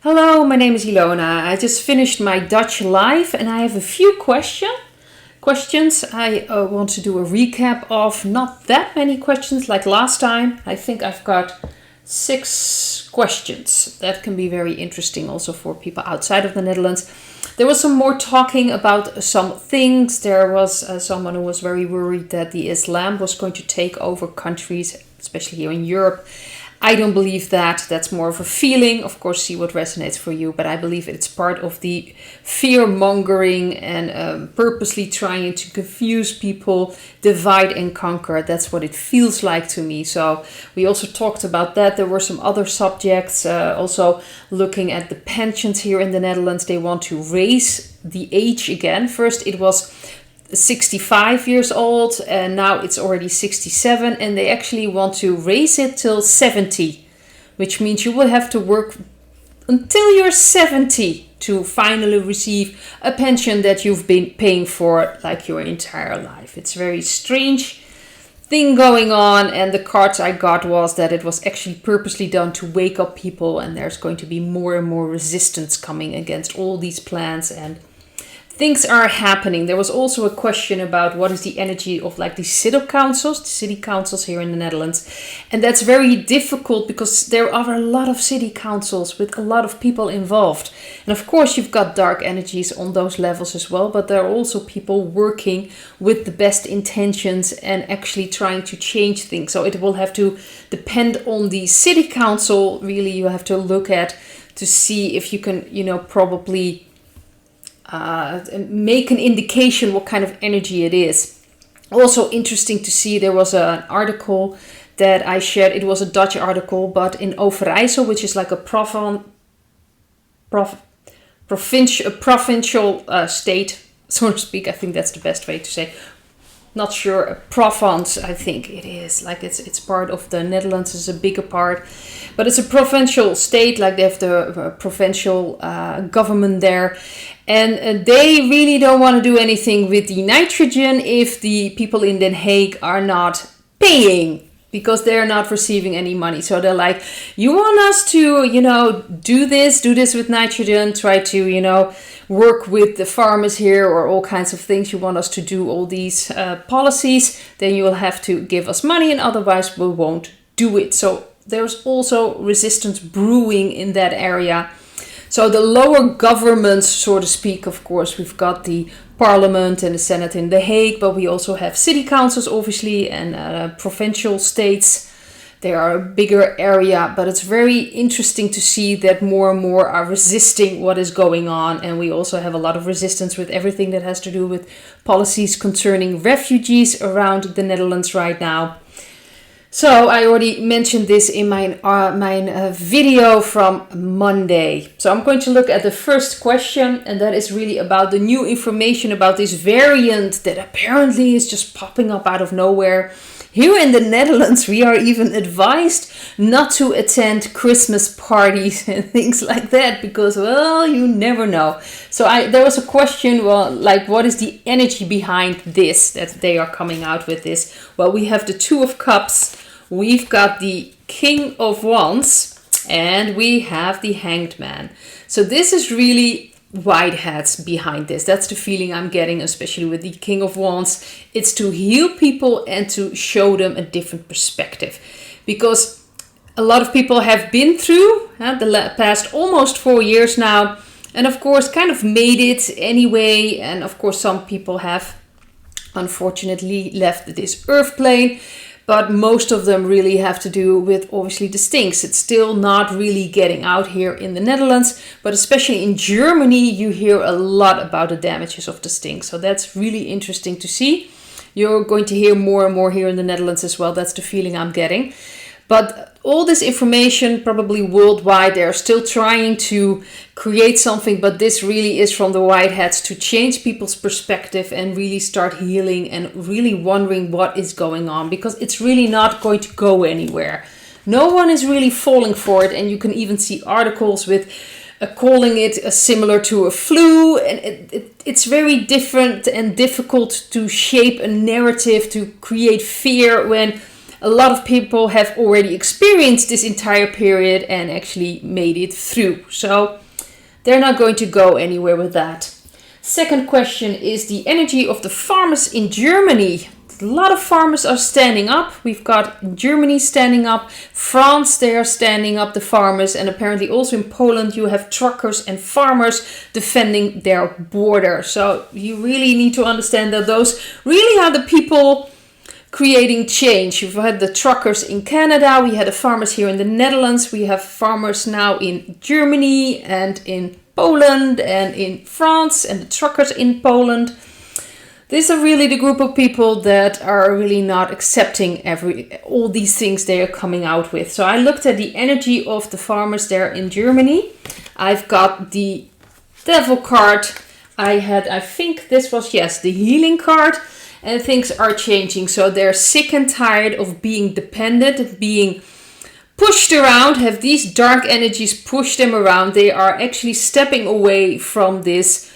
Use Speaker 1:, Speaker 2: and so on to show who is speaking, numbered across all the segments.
Speaker 1: Hello, my name is Ilona. I just finished my Dutch live and I have a few questions. I want to do a recap of not that many questions like last time. I think I've got 6 questions. That can be very interesting also for people outside of the Netherlands. There was some more talking about some things. There was someone who was very worried that the Islam was going to take over countries, especially here in Europe. I don't believe that. That's more of a feeling. Of course, see what resonates for you. But I believe it's part of the fear mongering and purposely trying to confuse people, divide and conquer. That's what it feels like to me. So we also talked about that. There were some other subjects. Also looking at the pensions here in the Netherlands. They want to raise the age again. First, it was 65 years old and now it's already 67, and they actually want to raise it till 70, which means you will have to work until you're 70 to finally receive a pension that you've been paying for like your entire life. It's a very strange thing going on, and the cards I got was that it was actually purposely done to wake up people, and there's going to be more and more resistance coming against all these plans, and things are happening. There was also a question about what is the energy of like the city councils here in the Netherlands. And that's very difficult because there are a lot of city councils with a lot of people involved. And of course you've got dark energies on those levels as well, but there are also people working with the best intentions and actually trying to change things. So it will have to depend on the city council. Really, you have to look at to see if you can, probably make an indication what kind of energy it is. Also interesting to see, there was an article that I shared. It was a Dutch article, but in Overijssel, which is like a provincial state, so to speak. I think that's the best way to say. Not sure, a province, I think it is. Like it's part of the Netherlands, is a bigger part. But it's a provincial state, like they have the provincial government there. And they really don't want to do anything with the nitrogen if the people in Den Haag are not paying, because they're not receiving any money. So they're like, you want us to, do this with nitrogen, try to, work with the farmers here or all kinds of things. You want us to do all these policies, then you will have to give us money, and otherwise we won't do it. So there's also resistance brewing in that area. So the lower governments, so to speak, of course, we've got the parliament and the Senate in The Hague, but we also have city councils, obviously, and provincial states. They are a bigger area, but it's very interesting to see that more and more are resisting what is going on. And we also have a lot of resistance with everything that has to do with policies concerning refugees around the Netherlands right now. So I already mentioned this in my video from Monday. So I'm going to look at the first question, and that is really about the new information about this variant that apparently is just popping up out of nowhere. Here in the Netherlands, we are even advised not to attend Christmas parties and things like that because, well, you never know. So there was a question, what is the energy behind this, that they are coming out with this? Well, we have the Two of Cups, we've got the King of Wands, and we have the Hanged Man. So this is really white hats behind this. That's the feeling I'm getting, especially with the King of Wands. It's to heal people and to show them a different perspective, because a lot of people have been through the past almost 4 years now, and of course kind of made it anyway. And of course some people have unfortunately left this earth plane, but most of them really have to do with obviously the stinks. It's still not really getting out here in the Netherlands, but especially in Germany, you hear a lot about the damages of the stink. So that's really interesting to see. You're going to hear more and more here in the Netherlands as well. That's the feeling I'm getting. But all this information, probably worldwide, they're still trying to create something, but this really is from the white hats to change people's perspective and really start healing and really wondering what is going on, because it's really not going to go anywhere. No one is really falling for it, and you can even see articles with calling it similar to a flu, and it's very different and difficult to shape a narrative to create fear when a lot of people have already experienced this entire period and actually made it through. So they're not going to go anywhere with that. Second question is the energy of the farmers in Germany. A lot of farmers are standing up. We've got Germany standing up, France, they are standing up, the farmers, and apparently also in Poland you have truckers and farmers defending their border. So you really need to understand that those really are the people creating change. You've had the truckers in Canada, we had the farmers here in the Netherlands, we have farmers now in Germany and in Poland and in France, and the truckers in Poland. These are really the group of people that are really not accepting all these things they are coming out with. So I looked at the energy of the farmers there in Germany. I've got the devil card. I think this was, yes, the healing card. And things are changing. So they're sick and tired of being dependent, being pushed around, have these dark energies push them around. They are actually stepping away from this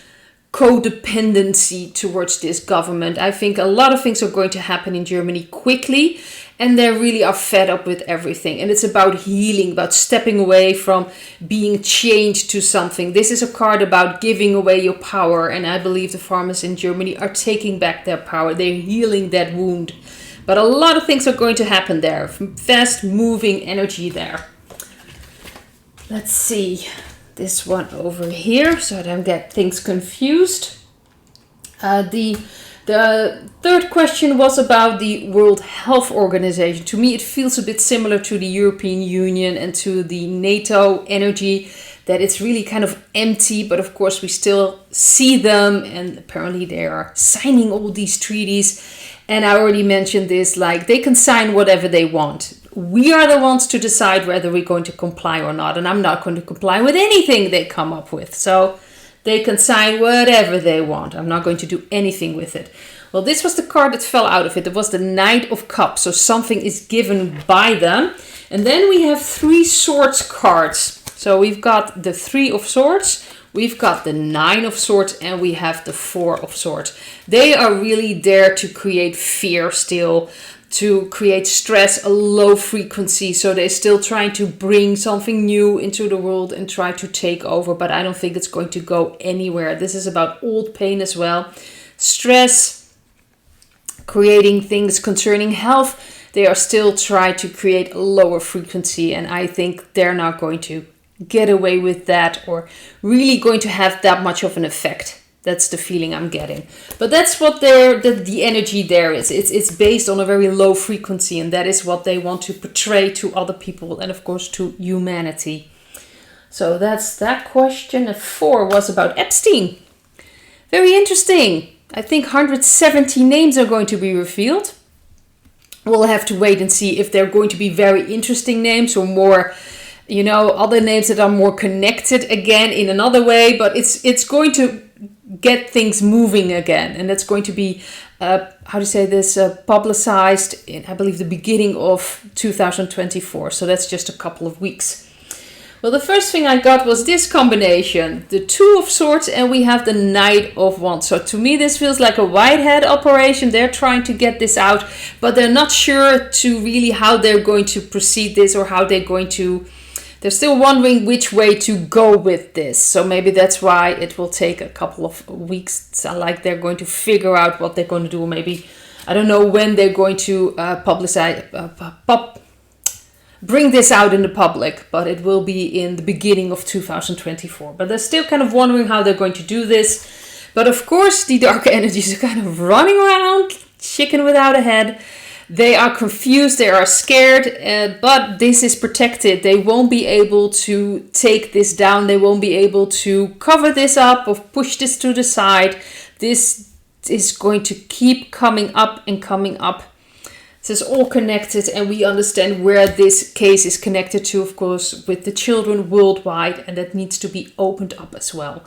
Speaker 1: codependency towards this government. I think a lot of things are going to happen in Germany quickly, and they really are fed up with everything. And it's about healing, about stepping away from being chained to something. This is a card about giving away your power, and I believe the farmers in Germany are taking back their power. They're healing that wound. But a lot of things are going to happen there. Fast moving energy there. Let's see. This one over here, so I don't get things confused. The third question was about the World Health Organization. To me, it feels a bit similar to the European Union and to the NATO energy, that it's really kind of empty, but of course we still see them, and apparently they are signing all these treaties. And I already mentioned this, like they can sign whatever they want. We are the ones to decide whether we're going to comply or not. And I'm not going to comply with anything they come up with. So they can sign whatever they want. I'm not going to do anything with it. Well, this was the card that fell out of it. It was the Knight of Cups. So something is given by them. And then we have 3 Swords cards. So we've got the 3 of Swords. We've got the 9 of Swords, and we have the 4 of Swords. They are really there to create fear still, to create stress, a low frequency. So they're still trying to bring something new into the world and try to take over. But I don't think it's going to go anywhere. This is about old pain as well. Stress, creating things concerning health. They are still trying to create a lower frequency. And I think they're not going to get away with that or really going to have that much of an effect. That's the feeling I'm getting. But that's what the energy there is. It's based on a very low frequency, and that is what they want to portray to other people and of course to humanity. So that's that question. 4 was about Epstein. Very interesting. I think 170 names are going to be revealed. We'll have to wait and see if they're going to be very interesting names or more, other names that are more connected again in another way. But it's going to get things moving again, and that's going to be publicized in, I believe, the beginning of 2024. So that's just a couple of weeks. Well, the first thing I got was this combination, the 2 of Swords, and we have the Knight of Wands. So to me, this feels like a whitehead operation. They're trying to get this out, but they're not sure to really how they're going to proceed this or how they're still wondering which way to go with this. So maybe that's why it will take a couple of weeks. It's like they're going to figure out what they're going to do. Maybe, I don't know when they're going to bring this out in the public, but it will be in the beginning of 2024. But they're still kind of wondering how they're going to do this. But of course, the dark energies are kind of running around, chicken without a head. They are confused, they are scared, but this is protected. They won't be able to take this down. They won't be able to cover this up or push this to the side. This is going to keep coming up and coming up. This is all connected, and we understand where this case is connected to, of course, with the children worldwide, and that needs to be opened up as well.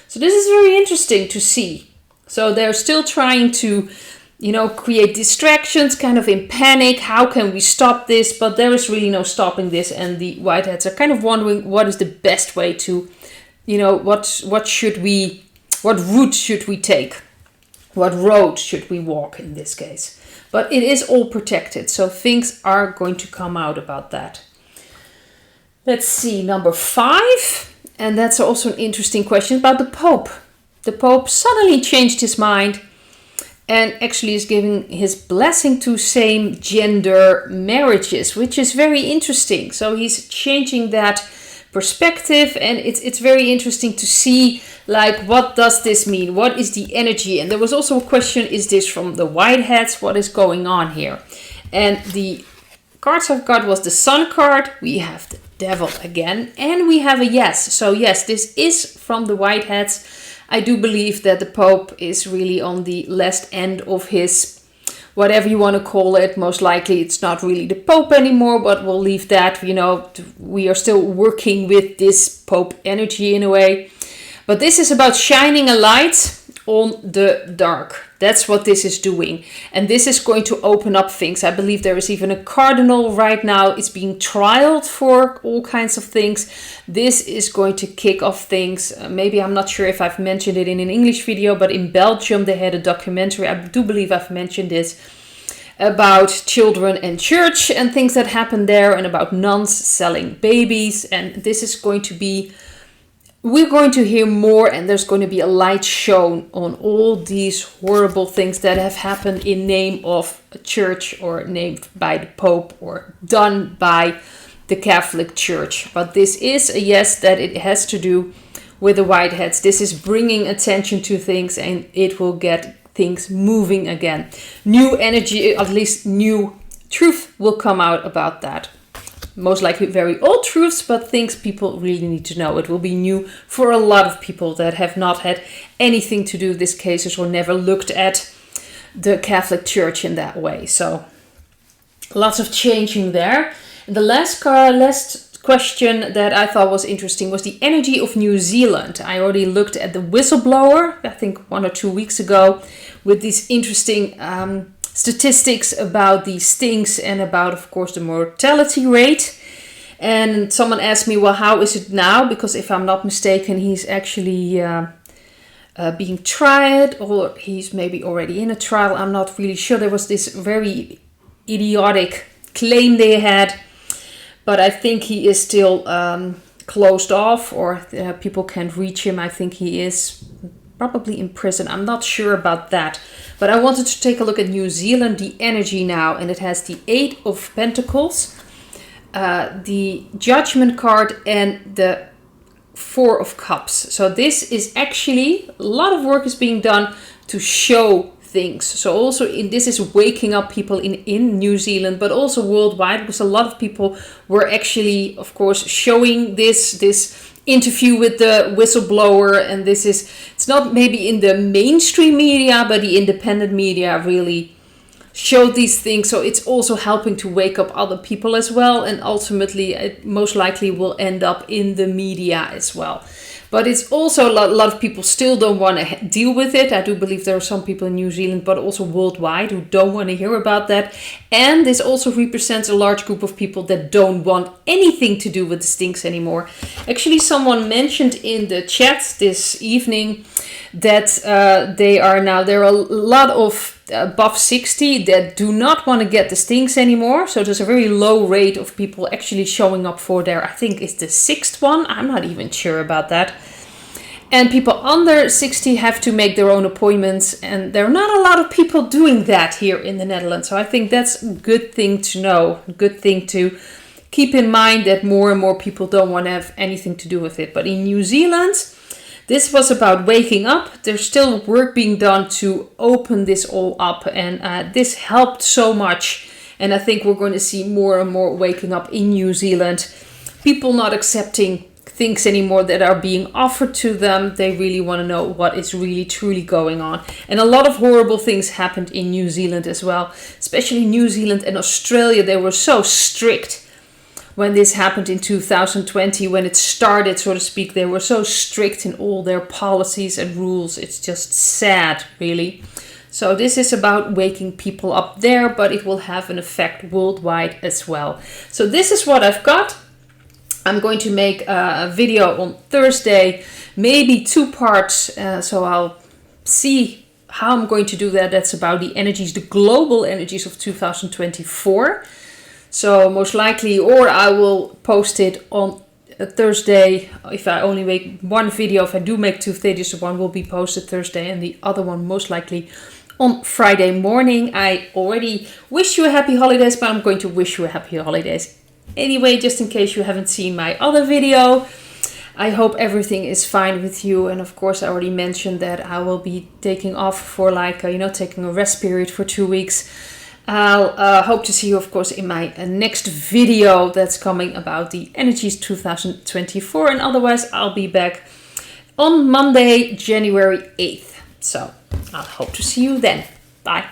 Speaker 1: So this is very interesting to see. So they're still trying to create distractions, kind of in panic. How can we stop this? But there is really no stopping this. And the whiteheads are kind of wondering what is the best way to, what route should we take? What road should we walk in this case? But it is all protected, so things are going to come out about that. Let's see, number 5, and that's also an interesting question about the Pope. The Pope suddenly changed his mind and actually is giving his blessing to same gender marriages, which is very interesting. So he's changing that perspective, and it's very interesting to see, like, what does this mean? What is the energy? And there was also a question, is this from the Whiteheads? What is going on here? And the cards I've got was the Sun card, we have the Devil again, and we have a yes. So yes, this is from the Whiteheads. I do believe that the Pope is really on the last end of his, whatever you want to call it. Most likely it's not really the Pope anymore, but we'll leave that. You know, we are still working with this Pope energy in a way. But this is about shining a light on the dark. That's what this is doing. And this is going to open up things. I believe there is even a cardinal right now. It's being trialed for all kinds of things. This is going to kick off things. Maybe I'm not sure if I've mentioned it in an English video, but in Belgium they had a documentary. I do believe I've mentioned this, about children and church and things that happen there, and about nuns selling babies. And this is going to be, we're going to hear more, and there's going to be a light shown on all these horrible things that have happened in name of a church, or named by the Pope, or done by the Catholic Church. But this is a yes, that it has to do with the Whiteheads. This is bringing attention to things, and it will get things moving again. New energy, at least new truth will come out about that. Most likely very old truths, but things people really need to know. It will be new for a lot of people that have not had anything to do with these cases, or never looked at the Catholic Church in that way. So lots of changing there. And the last question that I thought was interesting was the energy of New Zealand. I already looked at the whistleblower, I think 1 or 2 weeks ago, with these interesting statistics about the stings and about, of course, the mortality rate. And someone asked me, well, how is it now? Because if I'm not mistaken, he's actually being tried, or he's maybe already in a trial. I'm not really sure. There was this very idiotic claim they had, but I think he is still closed off, or people can't reach him. I think he is probably in prison. I'm not sure about that. But I wanted to take a look at New Zealand, the energy now, and it has the 8 of Pentacles, the Judgment card, and the 4 of Cups. So this is actually, a lot of work is being done to show things. So also this is waking up people in New Zealand, but also worldwide, because a lot of people were actually, of course, showing this interview with the whistleblower, and it's not maybe in the mainstream media, but the independent media really showed these things. So it's also helping to wake up other people as well, and ultimately it most likely will end up in the media as well. But it's also a lot of people still don't want to deal with it. I do believe there are some people in New Zealand, but also worldwide, who don't want to hear about that. And this also represents a large group of people that don't want anything to do with the stinks anymore. Actually, someone mentioned in the chat this evening that there are a lot of above 60 that do not want to get the stinks anymore. So there's a very low rate of people actually showing up for their, I think it's the 6th one. I'm not even sure about that. And people under 60 have to make their own appointments, and there are not a lot of people doing that here in the Netherlands. So I think that's a good thing to know, a good thing to keep in mind, that more and more people don't want to have anything to do with it. But in New Zealand, this was about waking up. There's still work being done to open this all up, and this helped so much. And I think we're going to see more and more waking up in New Zealand. People not accepting things anymore that are being offered to them. They really want to know what is really truly going on. And a lot of horrible things happened in New Zealand as well. Especially New Zealand and Australia. They were so strict when this happened in 2020, when it started, so to speak. They were so strict in all their policies and rules. It's just sad, really. So this is about waking people up there, but it will have an effect worldwide as well. So this is what I've got. I'm going to make a video on Thursday, maybe 2 parts. So I'll see how I'm going to do that. That's about the energies, the global energies of 2024. So most likely, or I will post it on a Thursday. If I only make one video, if I do make 2 videos, one will be posted Thursday and the other one most likely on Friday morning. I already wish you a happy holidays, but I'm going to wish you a happy holidays anyway, just in case you haven't seen my other video. I hope everything is fine with you. And of course, I already mentioned that I will be taking off for taking a rest period for 2 weeks. I'll hope to see you, of course, in my next video that's coming about the energies 2024. And otherwise, I'll be back on Monday, January 8th. So I'll hope to see you then. Bye.